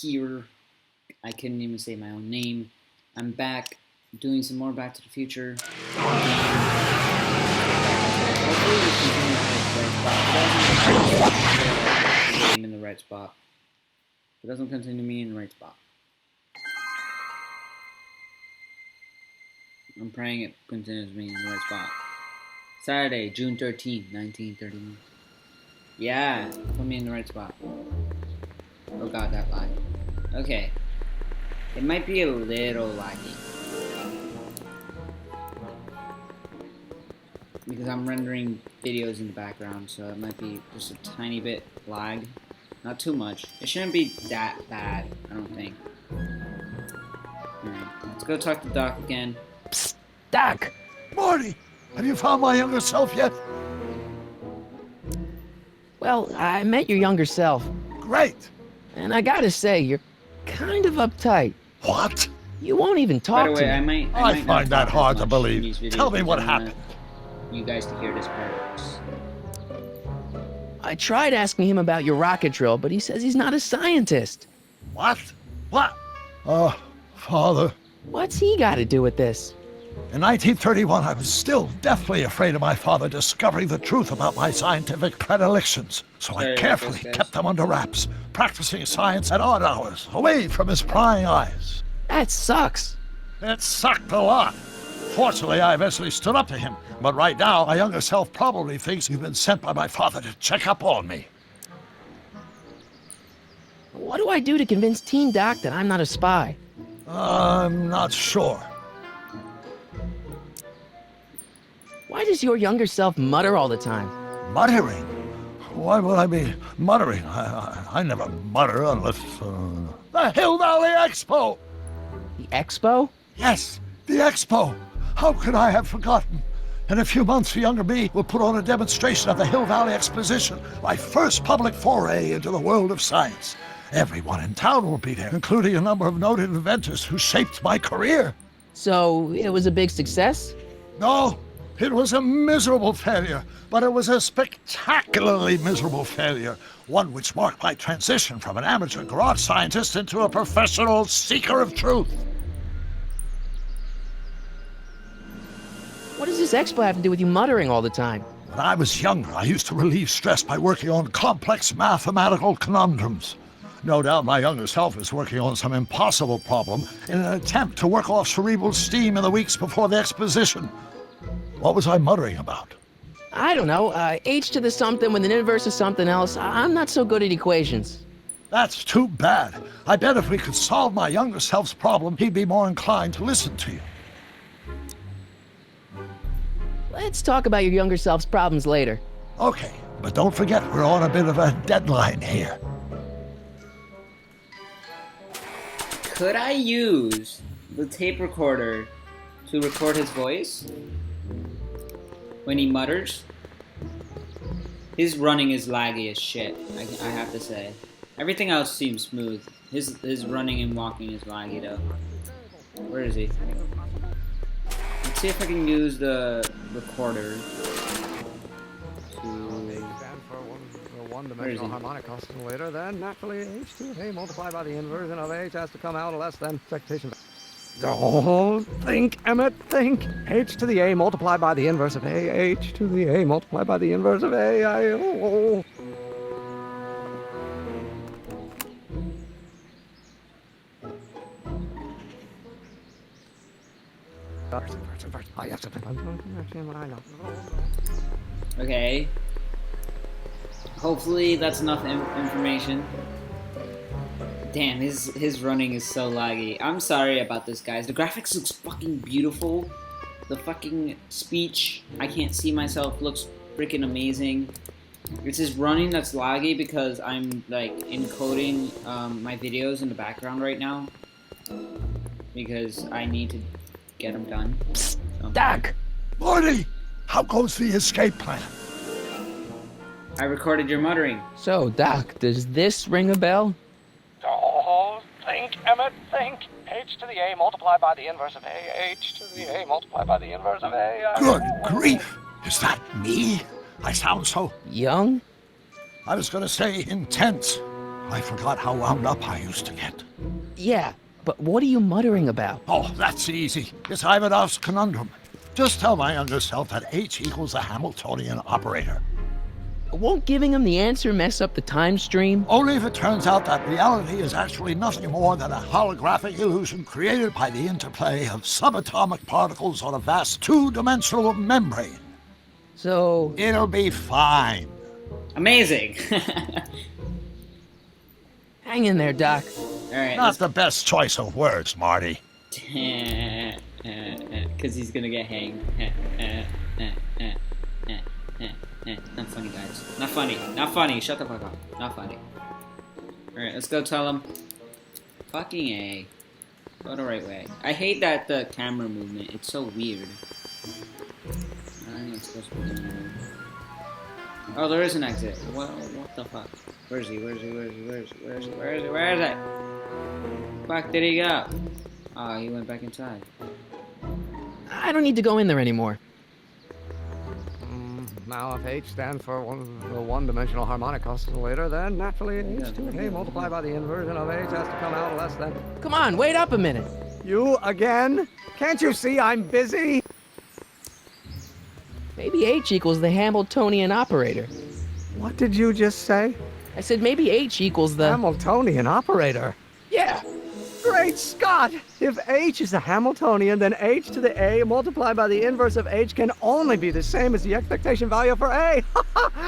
here. I couldn't even say my own name. I'm back doing some more Back to the Future. Hopefully this continues in the right spot. It doesn't continue me in the right spot. I'm praying it continues me in the right spot. Saturday, June 13th, 1931. Yeah, put me in the right spot. Oh god, that lag. Okay. It might be a little laggy. Because I'm rendering videos in the background, so it might be just a tiny bit lag. Not too much. It shouldn't be that bad, I don't think. Alright, let's go talk to Doc again. Psst, Doc! Marty, have you found my younger self yet? Well, I met your younger self, Great. and I gotta say, you're kind of uptight. What? You won't even By talk the way, to me. I might I not find that talk hard as to much in believe. these videos Tell me what because I happened. want you guys to hear this part. I tried asking him about your rocket drill, but he says he's not a scientist. What? What? Father. What's he got to do with this? In 1931, I was still deathly afraid of my father discovering the truth about my scientific predilections. So I Sorry, carefully guys. kept them under wraps, practicing science at odd hours, away from his prying eyes. That sucks. It sucked a lot. Fortunately, I eventually stood up to him. But right now, my younger self probably thinks you've been sent by my father to check up on me. What do I do to convince Teen Doc that I'm not a spy? I'm not sure. Why does your younger self mutter all the time? Muttering? Why would I be muttering? I never mutter unless... The Hill Valley Expo! The expo? Yes, the Expo! How could I have forgotten? In a few months, the younger me will put on a demonstration of the Hill Valley Exposition, my first public foray into the world of science. Everyone in town will be there, including a number of noted inventors who shaped my career. So, it was a big success? No, it was a miserable failure, but it was a spectacularly miserable failure, one which marked my transition from an amateur garage scientist into a professional seeker of truth. What does this expo have to do with you muttering all the time? When I was younger, I used to relieve stress by working on complex mathematical conundrums. No doubt my younger self is working on some impossible problem in an attempt to work off cerebral steam in the weeks before the exposition. What was I muttering about? I don't know, h to the something with an inverse of something else. I'm not so good at equations. That's too bad. I bet if we could solve my younger self's problem, he'd be more inclined to listen to you. Let's talk about your younger self's problems later. Okay, but don't forget we're on a bit of a deadline here. Could I use the tape recorder to record his voice when he mutters? His running is laggy as shit, I have to say. Everything else seems smooth. His running and walking is laggy though. Where is he? Let's see if I can use the recorder to... One-dimensional harmonic oscillator, then naturally h2a multiplied by the inversion of h has to come out less than expectation. Don't think, Emmett, think. H to the a multiplied by the inverse of a, h to the a multiplied by the inverse of a, Okay. Hopefully that's enough information. Damn, his running is so laggy. I'm sorry about this, guys. The graphics looks fucking beautiful. The fucking speech, I can't see myself, looks freaking amazing. It's his running that's laggy because I'm like encoding my videos in the background right now. Because I need to get them done. Psst, So. Doc! Marty, how goes the escape plan? I recorded your muttering. So, Doc, does this ring a bell? Don't think, Emmett, think. H to the a multiplied by the inverse of a, h to the a multiplied by the inverse of a. Good grief! Is that me? I sound so... Young? I was gonna say intense. I forgot how wound up I used to get. Yeah, but what are you muttering about? Oh, that's easy. It's Ivanov's conundrum. Just tell my younger self that H equals a Hamiltonian operator. Won't giving him the answer mess up the time stream? Only if it turns out that reality is actually nothing more than a holographic illusion created by the interplay of subatomic particles on a vast two-dimensional membrane. So... It'll be fine. Amazing. hang in there, Doc. Alright, Not the best choice of words, Marty. because he's gonna get hanged. Not funny, guys. Not funny. Not funny. Shut the fuck up. Not funny. Alright, let's go tell him. Fucking A. Go the right way. I hate that the camera movement. It's so weird. I think it's supposed to be doing. Oh, there is an exit. What the fuck? Where is he? Where is he? Where is he? Where is he? Where is he? Where is he? Where is it? Fuck, did he go? Oh, he went back inside. I don't need to go in there anymore. Now, if H stands for the one-dimensional harmonic oscillator, then naturally H to A multiplied by the inversion of H has to come out less than... Come on, wait up a minute. You again? Can't you see I'm busy? Maybe H equals the Hamiltonian operator. What did you just say? I said maybe H equals the... Hamiltonian operator? Yeah. Great Scott! If H is a Hamiltonian, then H to the A multiplied by the inverse of H can only be the same as the expectation value for A.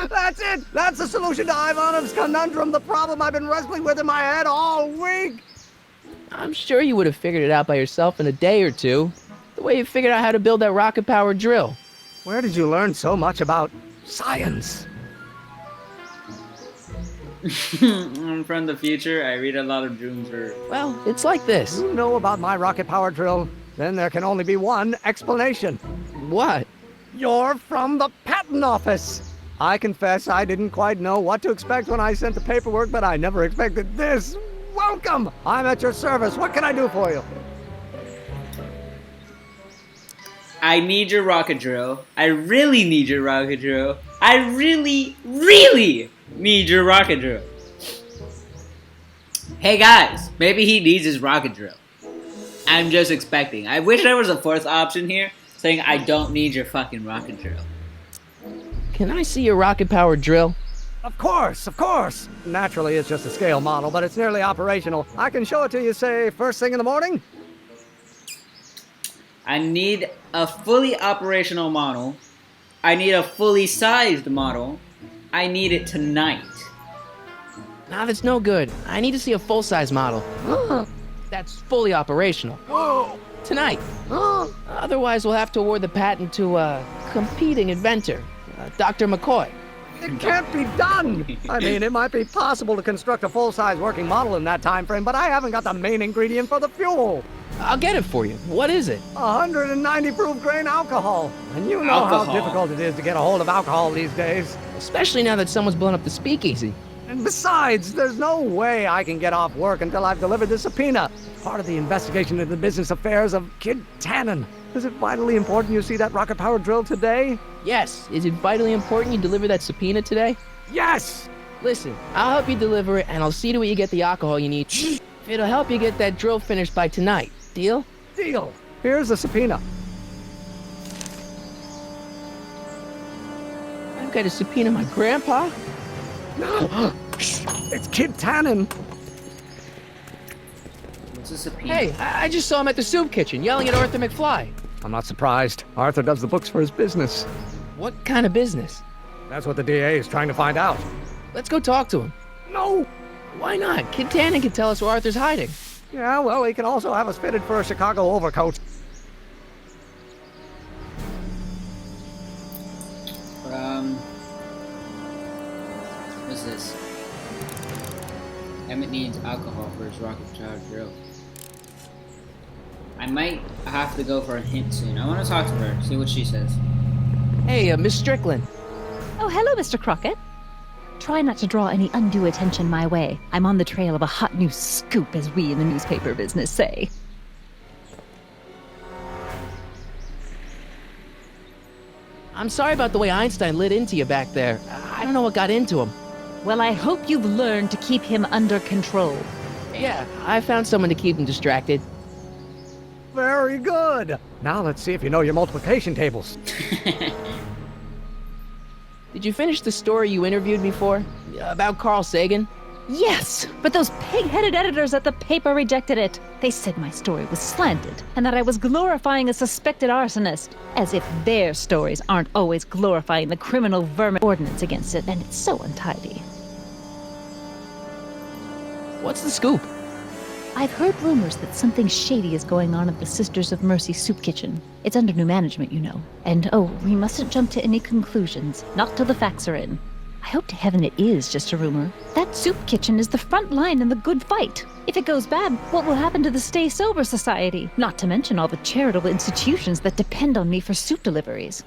That's it! That's the solution to Ivanov's conundrum, the problem I've been wrestling with in my head all week! I'm sure you would have figured it out by yourself in a day or two. The way you figured out how to build that rocket-powered drill. Where did you learn so much about science? I'm from the future. I read a lot of dreams for... Well, it's like this. You know about my rocket power drill? Then there can only be one explanation. What? You're from the patent office! I confess I didn't quite know what to expect when I sent the paperwork, but I never expected this. Welcome! I'm at your service. What can I do for you? I need your rocket drill. I really need your rocket drill. I really, really need your rocket drill. Hey guys, maybe he needs his rocket drill. I'm just expecting. I wish there was a fourth option here saying I don't need your fucking rocket drill. Can I see your rocket-powered drill? Of course, of course. Naturally, it's just a scale model, but it's nearly operational. I can show it to you, say, first thing in the morning. I need a fully operational model. I need a fully sized model. I need it tonight. Nah, that's no good. I need to see a full-size model. That's fully operational. Tonight. Otherwise, we'll have to award the patent to a competing inventor, Dr. McCoy. It can't be done! I mean, it might be possible to construct a full-size working model in that time frame, but I haven't got the main ingredient for the fuel. I'll get it for you. What is it? 190 proof grain alcohol. And you know how difficult it is to get a hold of alcohol these days. Especially now that someone's blown up the speakeasy. And besides, there's no way I can get off work until I've delivered the subpoena. Part of the investigation into the business affairs of Kid Tannen. Is it vitally important you see that rocket-powered drill today? Yes. Is it vitally important you deliver that subpoena today? Yes! Listen, I'll help you deliver it, and I'll see to it you get the alcohol you need. It'll help you get that drill finished by tonight. Deal? Deal. Here's the subpoena. I've got to subpoena my grandpa? It's Kid Tannen. What's a subpoena? Hey, I just saw him at the soup kitchen yelling at Arthur McFly. I'm not surprised. Arthur does the books for his business. What kind of business? That's what the DA is trying to find out. Let's go talk to him. No! Why not? Kid Tannen can tell us where Arthur's hiding. Yeah, well, he can also have us fitted for a Chicago overcoat. What's this? Emmett needs alcohol for his rocket powered drill. I might have to go for a hint soon. I want to talk to her, see what she says. Hey, Miss Strickland. Oh, hello, Mr. Crockett. Try not to draw any undue attention my way. I'm on the trail of a hot new scoop, as we in the newspaper business say. I'm sorry about the way Einstein lit into you back there. I don't know what got into him. Well, I hope you've learned to keep him under control. Yeah, I found someone to keep him distracted. Very good. Now let's see if you know your multiplication tables. Did you finish the story you interviewed me for? About Carl Sagan? Yes, but those pig-headed editors at the paper rejected it. They said my story was slanted, and that I was glorifying a suspected arsonist. As if their stories aren't always glorifying the criminal vermin ordinance against it, and it's so untidy. What's the scoop? I've heard rumors that something shady is going on at the Sisters of Mercy soup kitchen. It's under new management, you know. And oh, we mustn't jump to any conclusions, not till the facts are in. I hope to heaven it is just a rumor. That soup kitchen is the front line in the good fight. If it goes bad, what will happen to the Stay Sober Society? Not to mention all the charitable institutions that depend on me for soup deliveries.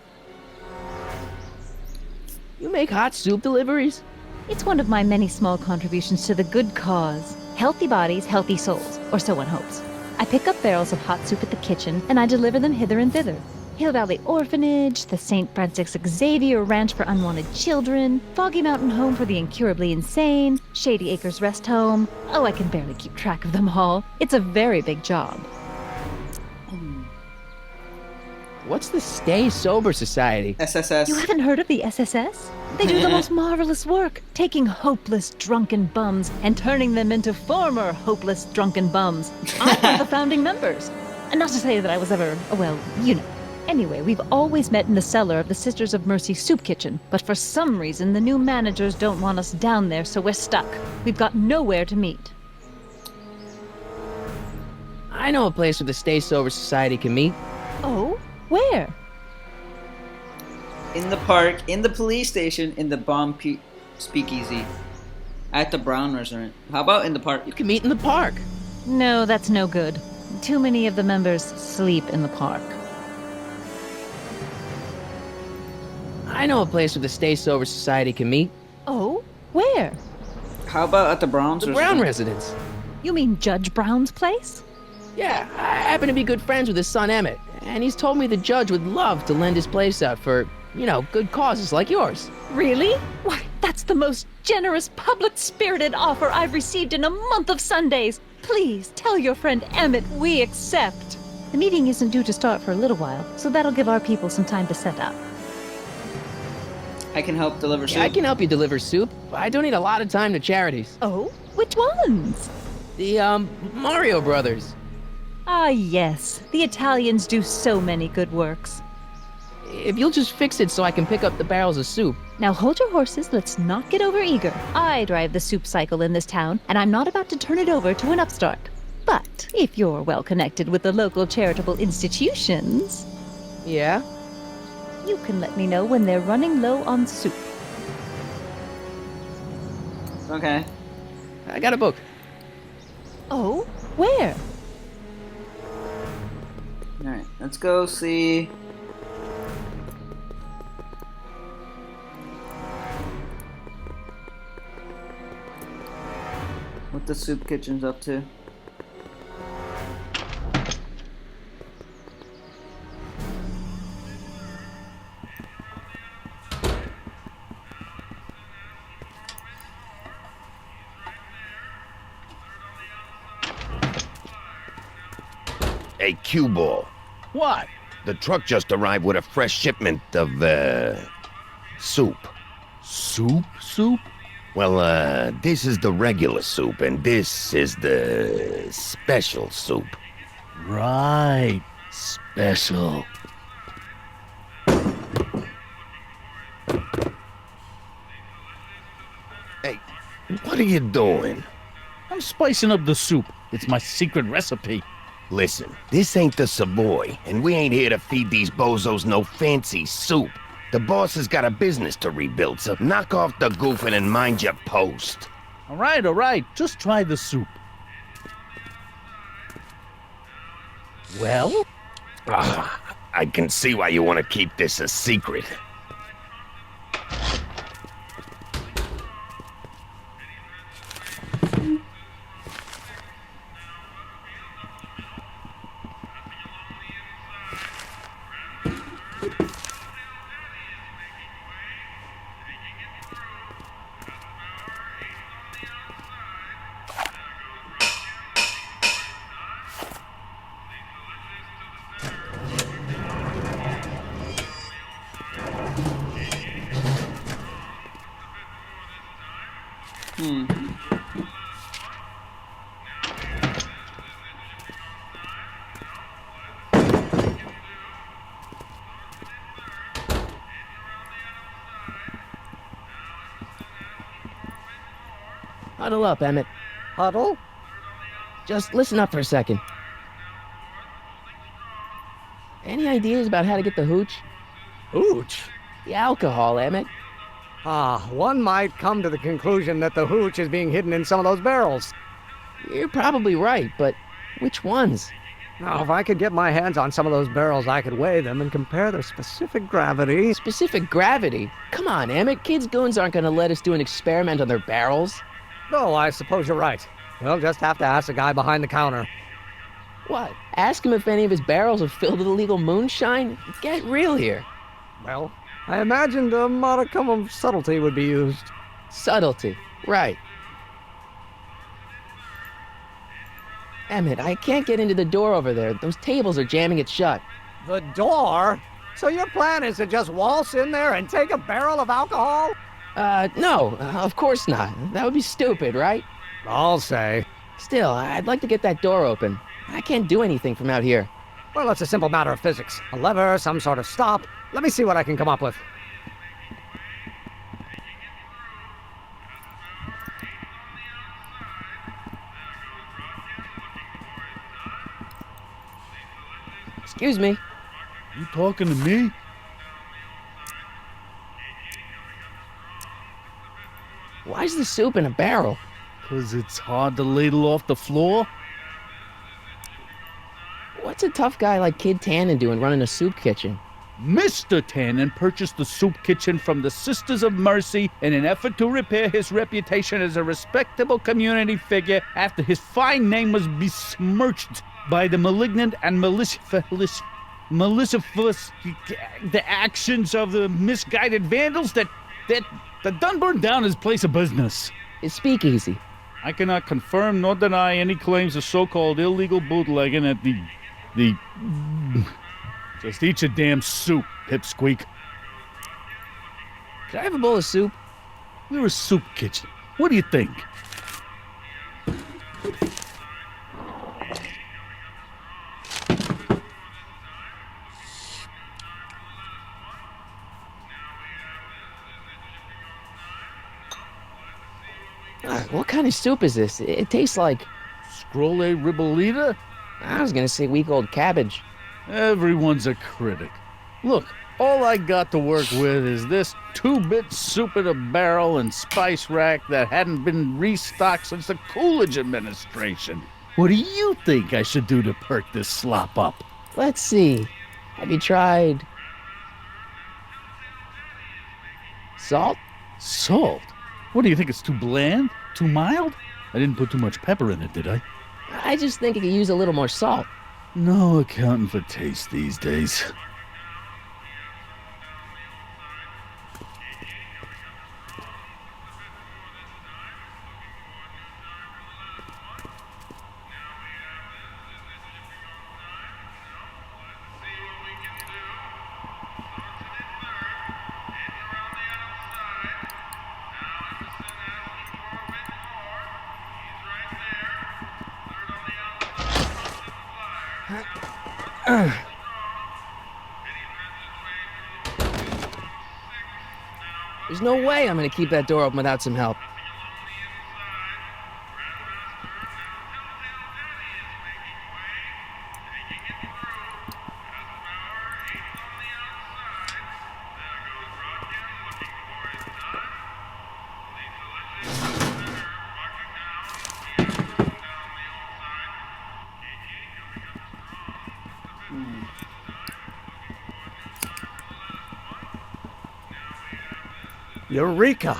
You make hot soup deliveries? It's one of my many small contributions to the good cause. Healthy bodies, healthy souls, or so one hopes. I pick up barrels of hot soup at the kitchen, and I deliver them hither and thither. Hill Valley Orphanage, the St. Francis Xavier Ranch for Unwanted Children, Foggy Mountain Home for the Incurably Insane, Shady Acres Rest Home. Oh, I can barely keep track of them all. It's a very big job. What's the Stay Sober Society? SSS. You haven't heard of the SSS? They do the most marvelous work, taking hopeless drunken bums and turning them into former hopeless drunken bums. I'm one of the founding members. And not to say that I was ever, well, you know. Anyway, we've always met in the cellar of the Sisters of Mercy soup kitchen, but for some reason the new managers don't want us down there, so we're stuck. We've got nowhere to meet. I know a place where the Stay Sober Society can meet. Oh? Where? In the park, in the police station, in the bomb speakeasy. At the Brown restaurant. How about in the park? You can meet in the park. No, that's no good. Too many of the members sleep in the park. I know a place where the Stay Sober Society can meet. Oh? Where? How about at the Browns The restaurant? Brown residence. You mean Judge Brown's place? Yeah, I happen to be good friends with his son Emmett, and he's told me the judge would love to lend his place out for, you know, good causes like yours. Really? Why, that's the most generous, public-spirited offer I've received in a month of Sundays. Please tell your friend Emmett we accept. The meeting isn't due to start for a little while, so that'll give our people some time to set up. I can help deliver soup. Yeah, I can help you deliver soup. I donate a lot of time to charities. Oh? Which ones? The, Mario Brothers. Ah, yes. The Italians do so many good works. If you'll just fix it so I can pick up the barrels of soup. Now hold your horses, let's not get overeager. I drive the soup cycle in this town, and I'm not about to turn it over to an upstart. But if you're well connected with the local charitable institutions, Yeah? you can let me know when they're running low on soup. Okay. I got a book. Oh? Where? Alright, let's go see. What the soup kitchen's up to. Hey, cue ball. What? The truck just arrived with a fresh shipment of, soup. Soup? Soup? Well, this is the regular soup, and this is the special soup. Right. Special. Hey, what are you doing? I'm spicing up the soup. It's my secret recipe. Listen, this ain't the Savoy, and we ain't here to feed these bozos no fancy soup. The boss has got a business to rebuild, so knock off the goofing and mind your post. All right. Just try the soup. Well? I can see why you want to keep this a secret. Huddle up, Emmett. Huddle? Just listen up for a second. Any ideas about how to get the hooch? Hooch? The alcohol, Emmett. One might come to the conclusion that the hooch is being hidden in some of those barrels. You're probably right, but which ones? Now, if I could get my hands on some of those barrels, I could weigh them and compare their specific gravity. Specific gravity? Come on, Emmett. Kids' goons aren't gonna let us do an experiment on their barrels. Oh, I suppose you're right. We'll just have to ask the guy behind the counter. What? Ask him if any of his barrels are filled with illegal moonshine? Get real here. Well, I imagined a modicum of subtlety would be used. Subtlety. Right. Emmett, I can't get into the door over there. Those tables are jamming it shut. The door? So your plan is to just waltz in there and take a barrel of alcohol? No, of course not. That would be stupid, right? I'll say. Still, I'd like to get that door open. I can't do anything from out here. Well, it's a simple matter of physics. A lever, some sort of stop. Let me see what I can come up with. Excuse me. You talking to me? Why's the soup in a barrel? 'Cause it's hard to ladle off the floor? What's a tough guy like Kid Tannen doing running a soup kitchen? Mr. Tannen purchased the soup kitchen from the Sisters of Mercy in an effort to repair his reputation as a respectable community figure after his fine name was besmirched by the malignant and malicious the actions of the misguided vandals that done burned down his place of business. It's speakeasy. I cannot confirm nor deny any claims of so-called illegal bootlegging at the just eat your damn soup, pipsqueak. Could I have a bowl of soup? We're a soup kitchen. What do you think? What kind of soup is this? It tastes like... Scrolle ribolita? I was gonna say week-old cabbage. Everyone's a critic. Look, all I got to work with is this 2-bit soup in a barrel and spice rack that hadn't been restocked since the Coolidge administration. What do you think I should do to perk this slop up? Let's see. Have you tried... salt? Salt? What do you think, it's too bland? Too mild? I didn't put too much pepper in it, did I? I just think it could use a little more salt. No accounting for taste these days. There's no way I'm gonna keep that door open without some help. Eureka!